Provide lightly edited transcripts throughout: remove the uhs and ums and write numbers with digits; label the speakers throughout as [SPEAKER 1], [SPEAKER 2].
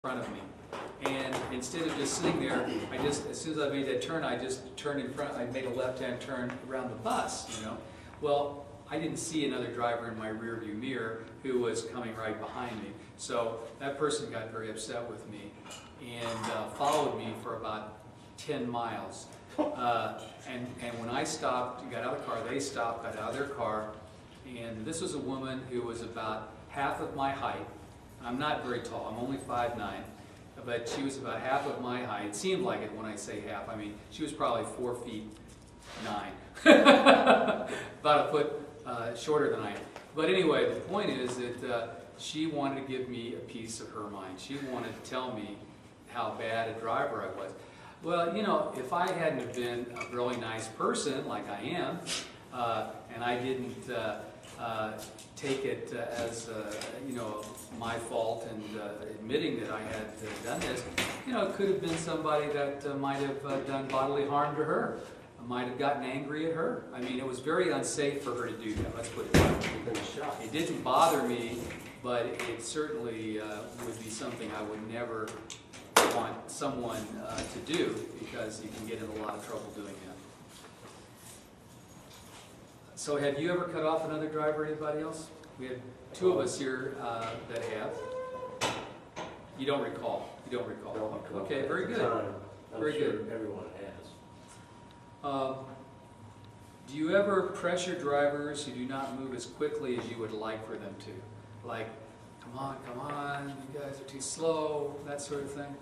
[SPEAKER 1] front of me. And instead of just sitting there, as soon as I made that turn, I just turned in front, I made a left-hand turn around the bus, you know. Well, I didn't see another driver in my rear view mirror who was coming right behind me. So that person got very upset with me and followed me for about 10 miles. And when I stopped, got out of the car, they stopped, got out of their car, and this was a woman who was about half of my height. I'm not very tall, I'm only 5'9", but she was about half of my height. It seemed like it when I say half. I mean, she was probably 4'9", about a foot shorter than I am. But anyway, the point is that she wanted to give me a piece of her mind. She wanted to tell me how bad a driver I was. Well, you know, if I hadn't have been a really nice person like I am, and I didn't take it as you know, my fault and admitting that I had done this, you know, it could have been somebody that might have done bodily harm to her. Might have gotten angry at her. I mean, it was very unsafe for her to do that. Let's put it that way. It didn't bother me, but it certainly would be something I would never want someone to do, because you can get in a lot of trouble doing that. So have you ever cut off another driver, anybody else? We have two of us here that have. You don't recall? You don't recall?
[SPEAKER 2] Don't recall.
[SPEAKER 1] Okay, very good.
[SPEAKER 2] Very good. Everyone has.
[SPEAKER 1] Do you ever pressure drivers who do not move as quickly as you would like for them to? Like, come on, you guys are too slow, that sort of thing?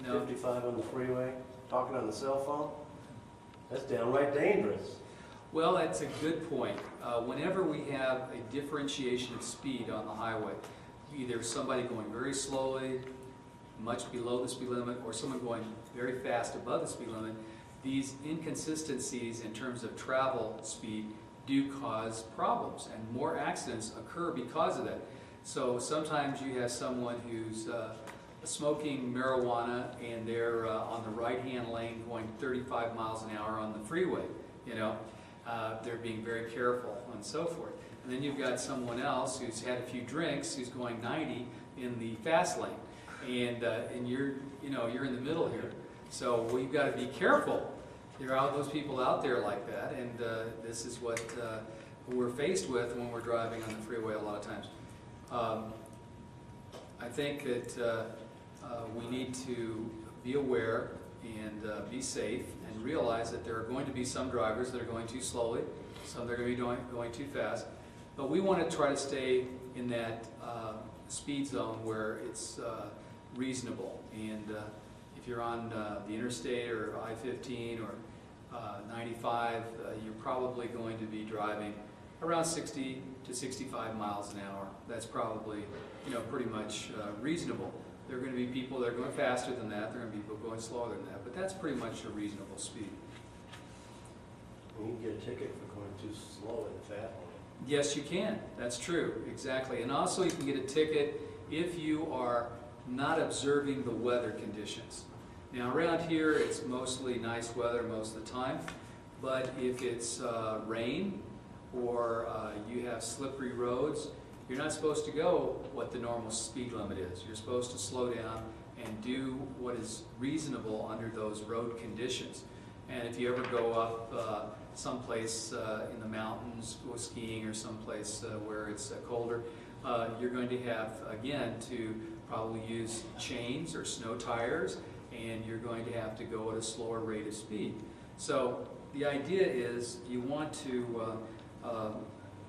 [SPEAKER 1] No?
[SPEAKER 2] 55 on the freeway, talking on the cell phone? That's downright dangerous.
[SPEAKER 1] Well, that's a good point. Whenever we have a differentiation of speed on the highway, either somebody going very slowly, much below the speed limit, or someone going very fast above the speed limit, these inconsistencies in terms of travel speed do cause problems, and more accidents occur because of that. So sometimes you have someone who's smoking marijuana and they're on the right-hand lane going 35 miles an hour on the freeway, you know. They're being very careful and so forth. And then you've got someone else who's had a few drinks who's going 90 in the fast lane, and you're in the middle here. So we've got to be careful. There are those people out there like that, and this is what we're faced with when we're driving on the freeway a lot of times. I think that we need to be aware and be safe and realize that there are going to be some drivers that are going too slowly, some that are going to be going too fast, but we want to try to stay in that speed zone where it's reasonable. And if you're on the interstate or I-15 or 95, you're probably going to be driving around 60 to 65 miles an hour. That's probably, you know, pretty much reasonable. There are going to be people that are going faster than that. There are going to be people going slower than that, but that's pretty much a reasonable speed.
[SPEAKER 2] You can get a ticket for going too slow in the fast lane.
[SPEAKER 1] Yes, you can. That's true. Exactly. And also you can get a ticket if you are not observing the weather conditions. Now around here it's mostly nice weather most of the time, but if it's rain or you have slippery roads, you're not supposed to go what the normal speed limit is. You're supposed to slow down and do what is reasonable under those road conditions. And if you ever go up someplace in the mountains, go skiing, or someplace where it's colder, you're going to have, again, to probably use chains or snow tires, and you're going to have to go at a slower rate of speed. So the idea is you want to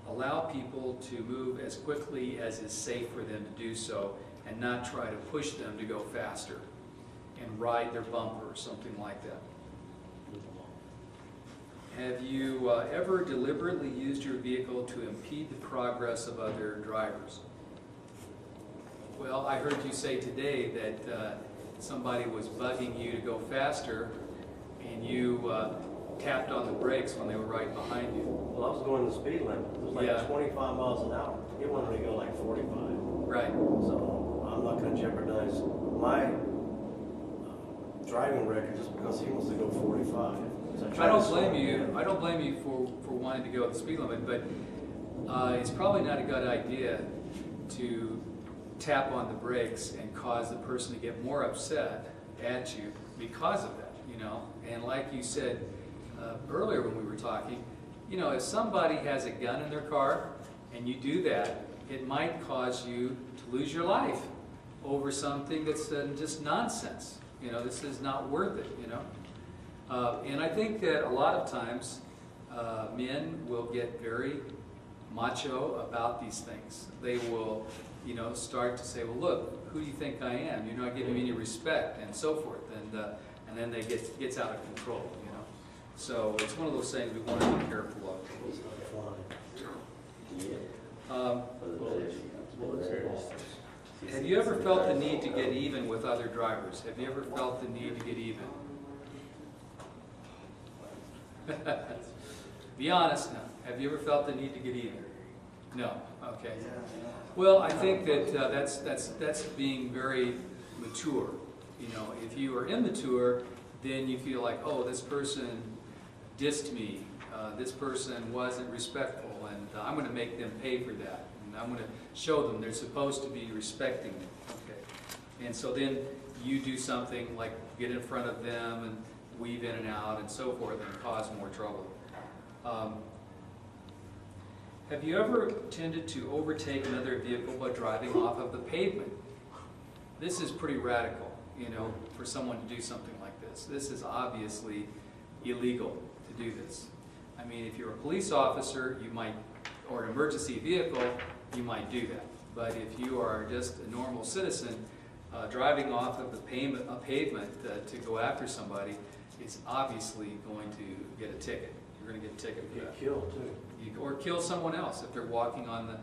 [SPEAKER 1] allow people to move as quickly as is safe for them to do so, and not try to push them to go faster and ride their bumper or something like that. Have you ever deliberately used your vehicle to impede the progress of other drivers? Well, I heard you say today that somebody was bugging you to go faster, and you tapped on the brakes when they were right behind you.
[SPEAKER 2] Well, I was going the speed limit. It was like 25 miles an hour. He wanted me to go like 45.
[SPEAKER 1] Right.
[SPEAKER 2] So I'm not going to jeopardize my driving record just because he wants to go 45. So
[SPEAKER 1] I don't blame you. I don't blame you for wanting to go at the speed limit, but it's probably not a good idea to tap on the brakes and cause the person to get more upset at you because of that, you know. And like you said earlier when we were talking, you know, if somebody has a gun in their car and you do that, it might cause you to lose your life over something that's just nonsense. You know, this is not worth it, you know. And I think that a lot of times men will get very macho about these things. They will, you know, start to say, well, look, who do you think I am? You're not giving me any respect, and so forth. And then they gets out of control, you know. So it's one of those things we want to be careful of. Have you ever felt the need to get even with other drivers? Have you ever felt the need to get even? Be honest now. Have you ever felt the need to get even? No. Okay. Well, I think that that's being very mature. You know, if you are immature, then you feel like, oh, this person dissed me. This person wasn't respectful, and I'm going to make them pay for that. And I'm going to show them they're supposed to be respecting me. Okay. And so then you do something like get in front of them and weave in and out and so forth and cause more trouble. Have you ever tended to overtake another vehicle by driving off of the pavement? This is pretty radical, you know, for someone to do something like this. This is obviously illegal to do this. I mean, if you're a police officer, you might, or an emergency vehicle, you might do that. But if you are just a normal citizen driving off of the pavement to go after somebody, it's obviously going to get a ticket. You're going to get a ticket for that.
[SPEAKER 2] Get killed too.
[SPEAKER 1] Or kill someone else if they're walking on the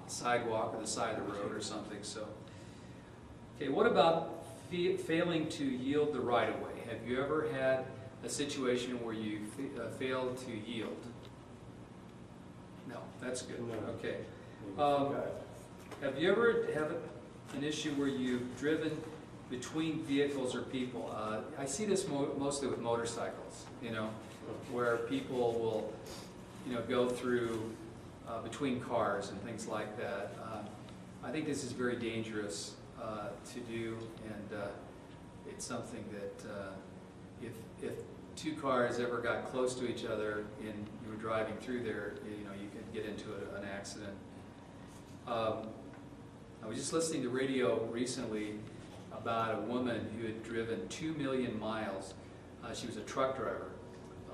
[SPEAKER 1] sidewalk or the side of the road or something. So, okay, what about failing to yield the right of way? Have you ever had a situation where you failed to yield? No, that's good.
[SPEAKER 2] No.
[SPEAKER 1] Okay. Have you ever had an issue where you've driven between vehicles or people? I see this mostly with motorcycles, you know, where people will, you know, go through between cars and things like that. I think this is very dangerous to do, and it's something that if two cars ever got close to each other and you were driving through there, you know, you could get into an accident. I was just listening to radio recently about a woman who had driven 2 million miles. She was a truck driver,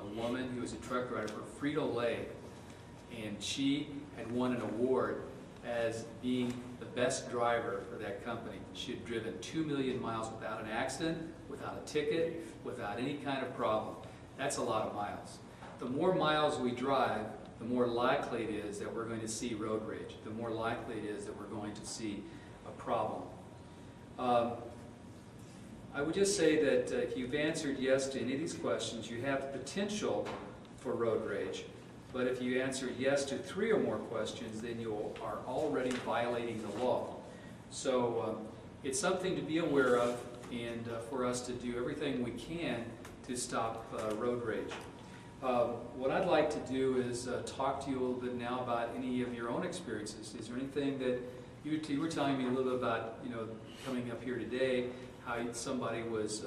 [SPEAKER 1] a woman who was a truck driver for Frito-Lay, and she had won an award as being the best driver for that company. She had driven 2 million miles without an accident, without a ticket, without any kind of problem. That's a lot of miles. The more miles we drive, the more likely it is that we're going to see road rage. The more likely it is that we're going to see a problem. I would just say that if you've answered yes to any of these questions, you have the potential for road rage. But if you answer yes to 3 or more questions, then you are already violating the law. So it's something to be aware of, and for us to do everything we can to stop road rage. What I'd like to do is talk to you a little bit now about any of your own experiences. Is there anything that you were telling me a little bit about, you know, coming up here today, how somebody was,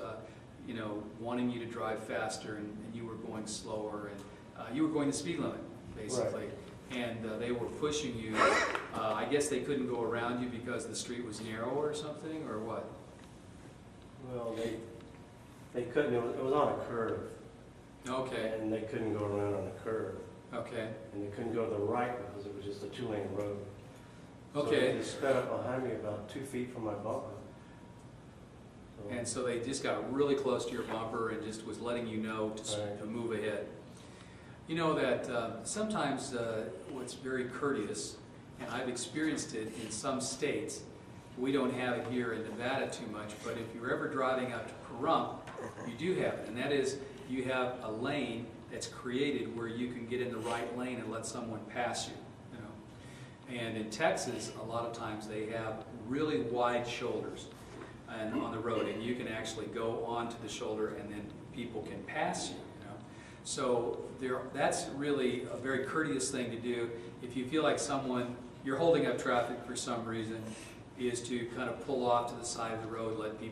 [SPEAKER 1] you know, wanting you to drive faster and you were going slower, and you were going the speed limit, basically. Right. And they were pushing you. I guess they couldn't go around you because the street was narrow or something, or what?
[SPEAKER 2] Well, they couldn't. It was on a curve.
[SPEAKER 1] Okay.
[SPEAKER 2] And they couldn't go around on a curve.
[SPEAKER 1] Okay.
[SPEAKER 2] And they couldn't go to the right because it was just a 2-lane road.
[SPEAKER 1] Okay.
[SPEAKER 2] So they sped up behind me about 2 feet from my bumper. So,
[SPEAKER 1] and so they just got really close to your bumper and just was letting you know to move ahead. You know that sometimes what's very courteous, and I've experienced it in some states, we don't have it here in Nevada too much, but if you're ever driving out to Pahrump, you do have it, and that is you have a lane that's created where you can get in the right lane and let someone pass you, you know. And in Texas, a lot of times they have really wide shoulders and on the road, and you can actually go onto the shoulder and then people can pass you, you know. So that's really a very courteous thing to do. If you feel like you're holding up traffic for some reason, is to kind of pull off to the side of the road, let people